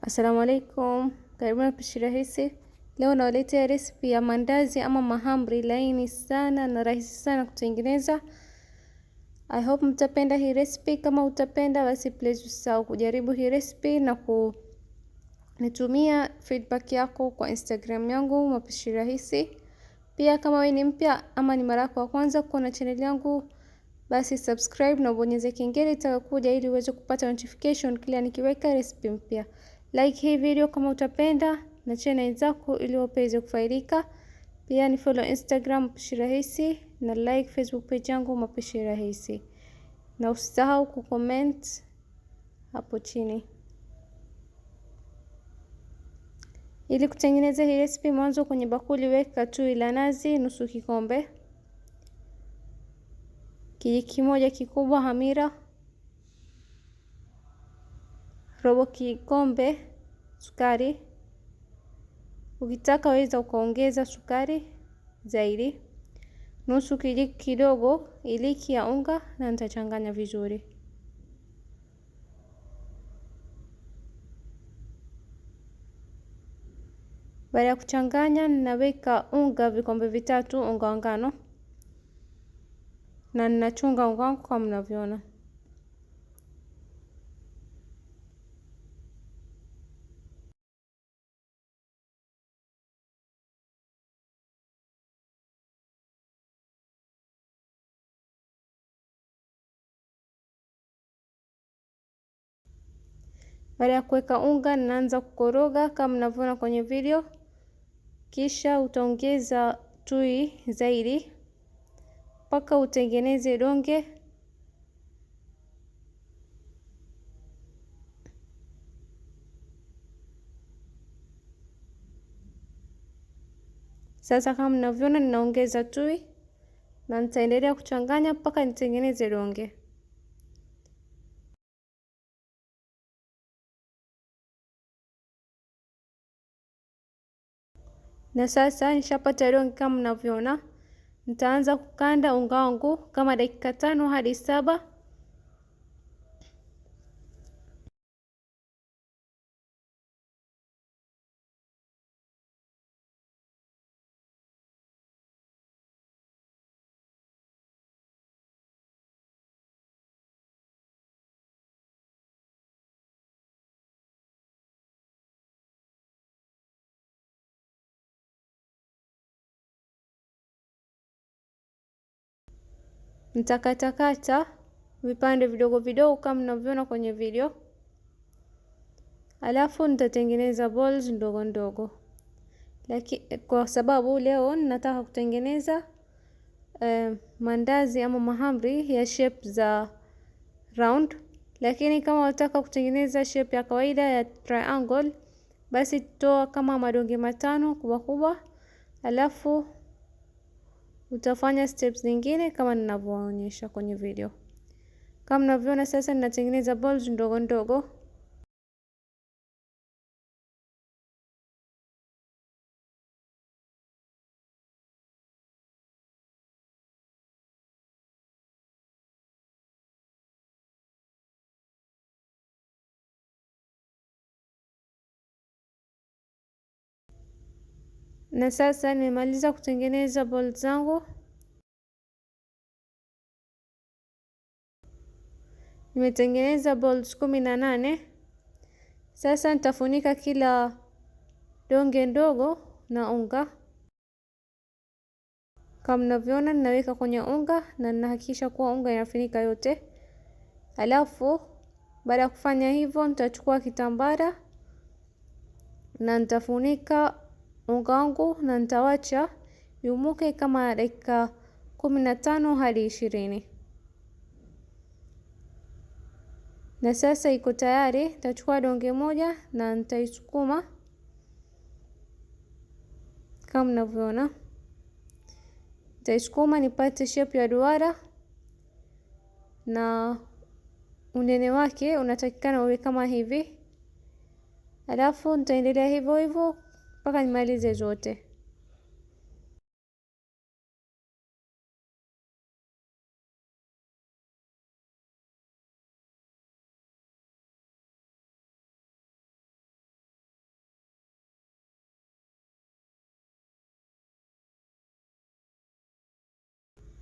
Assalamu alaikum, karibuni Mapishi Rahisi. Leo nawaletea recipe ya mandazi ama mahamri laini sana na rahisi sana kutengeneza. I hope mtapenda hii recipe. Kama utapenda basi please usisahau kujaribu hii recipe na kunitumia feedback yako kwa Instagram yangu Mapishi Rahisi. Pia kama wewe ni mpya ama ni mara yako ya kwanza kuona channel yangu, basi subscribe na ubonyeze kengele itakuja ili uweze kupata notification kila nikiweka recipe mpya. Like hii video kama utapenda na channel zako ili wapeze kufaidika. Pia ni follow Instagram Mapishi Rahisi na like Facebook page yangu Mapishi Rahisi. Na usisahau kucomment hapo chini. Ili kutengeneza hii recipe, mwanzo kwenye bakuli weka tui la nazi nusu kikombe, kijiko kimoja kikubwa hamira, robo kikombe sukari. Ukitaka waweza ukaongeza sukari zaidi, nusu kijiko kidogo iliki ya unga, na nitachanganya vizuri. Baada ya kuchanganya, ninaweka unga vikombe vitatu unga wa ngano, na ninachunga unga wangu kama mnavyoona. Baada ya kuweka unga, ninaanza kukoroga kama mnavyoona kwenye video. Kisha utaongeza tui zaidi mpaka utengeneze donge. Sasa kama mnavyoona, ninaongeza tui na nitaendelea kuchanganya mpaka nitengeneze donge. Na sasa nishapata donge kama mnavyoona. Nitaanza kukanda unga wangu kama dakika 5 hadi 7. Nitakatakata vipande vidogo vidogo kama mnavyoona kwenye video. Alafu nitatengeneza balls ndogo ndogo. Lakini kwa sababu leo nataka kutengeneza mandazi ama mahamri ya shape za round, lakini kama unataka kutengeneza shape ya kawaida ya triangle, basi toa kama madonge 5 kubwa kubwa, alafu utafanya steps zingine kama ninavyoonyesha kwenye video. Kama mnavyoona sasa ninatengeneza balls ndogo ndogo. Na sasa nimemaliza kutengeneza balls zangu. Nimetengeneza balls 18. Sasa nitafunika kila donge ndogo na unga. Kama mnavyoona ninaweka kwenye unga na ninahakikisha kuwa unga inafunika yote. Alafu baada ya kufanya hivyo, nitachukua kitambara na nitafunika unga wangu na nitawacha yumuke kama dakika 15 hadi 20. Na sasa iko tayari. Nitachukua donge moja na nitaisukuma kama mnavyoona. Nitaisukuma nipate shape ya duara, na unene wake unatakikana uwe kama hivi. Alafu nitaendelea hivyo hivyo mpaka nimalize zote.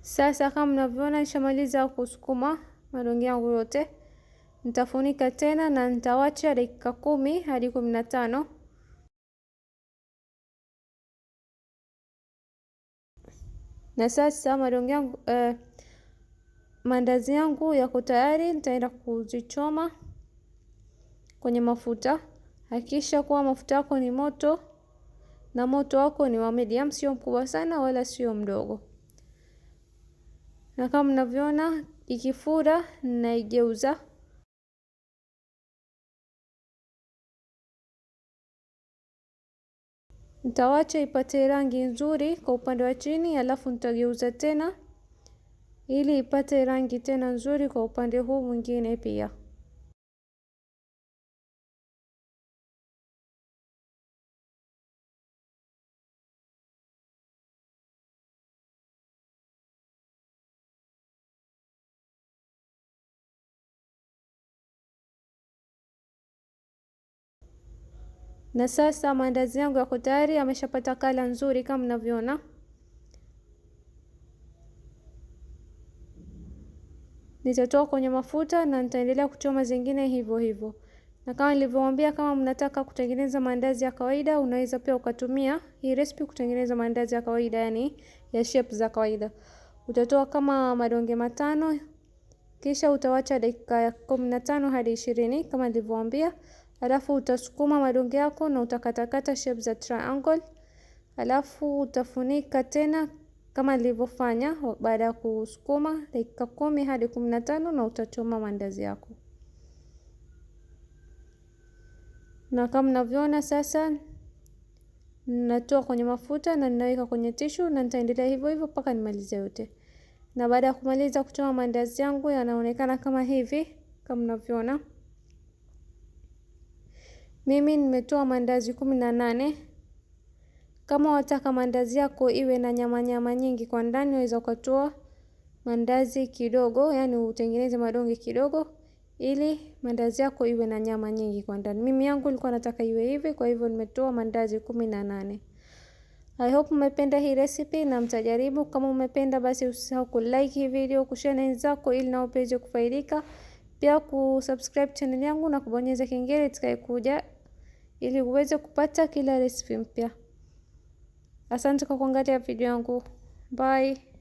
Sasa kama mnavyoona nishamaliza kusukuma madonge yangu yote. Nitafunika tena na nitawacha dakika 10 hadi 15. Na sasa madonge yangu maandazi yangu yako tayari, nitaenda kuzichoma kwenye mafuta. Hakikisha kuwa mafuta yako ni moto na moto wako ni wa medium, sio mkubwa sana wala sio mdogo. Na kama mnavyoona ikifura naigeuza. Nitawacha ipate rangi nzuri kwa upande wa chini, alafu nitageuza tena ili ipate rangi tena nzuri kwa upande huu mwingine pia. Na sasa maandazi yangu yako tayari, yameshapata kala nzuri kama mnavyoona. Nitatoa kwenye mafuta na nitaendelea kuchoma zingine hivyo hivyo. Na kama nilivyowaambia, kama mnataka kutengeneza maandazi ya kawaida, unaweza pia ukatumia hii recipe kutengeneza maandazi ya kawaida, yani ya shape za kawaida. Utatoa kama madonge 5, kisha utawacha dakika 15 hadi 20 kama nilivyowaambia. Alafu utasukuma madonge yako na utakatakata shape za triangle. Alafu utafunika tena kama nilivyofanya baada ya kusukuma dakika 10 hadi 15 na utachoma maandazi yako. Na kama mnavyoona sasa natoa kwenye mafuta na ninaweka kwenye tishu na nitaendelea hivyo hivyo mpaka nimalize yote. Na baada ya kumaliza kuchoma maandazi yangu yanaonekana kama hivi kama mnavyoona. Mimi nimetoa maandazi 18. Kama wataka maandazi yako iwe na nyama nyingi kwa ndani, unaweza ukatoa maandazi kidogo, yani utengeneze madonge kidogo ili maandazi yako iwe na nyama nyingi kwa ndani. Mimi yangu nilikuwa nataka iwe hivi, kwa hivyo nimetoa maandazi 18. I hope mmependa hii recipe na mtajaribu. Kama umependa basi usisahau kulike hii video, kushare na wenzako ili nao pia kufaidika. Pia kusubscribe channel yangu na kubonyeza kengele itakayokuja ili uweze kupata kila recipe mpya. Asante kwa kuangalia video yangu. Bye.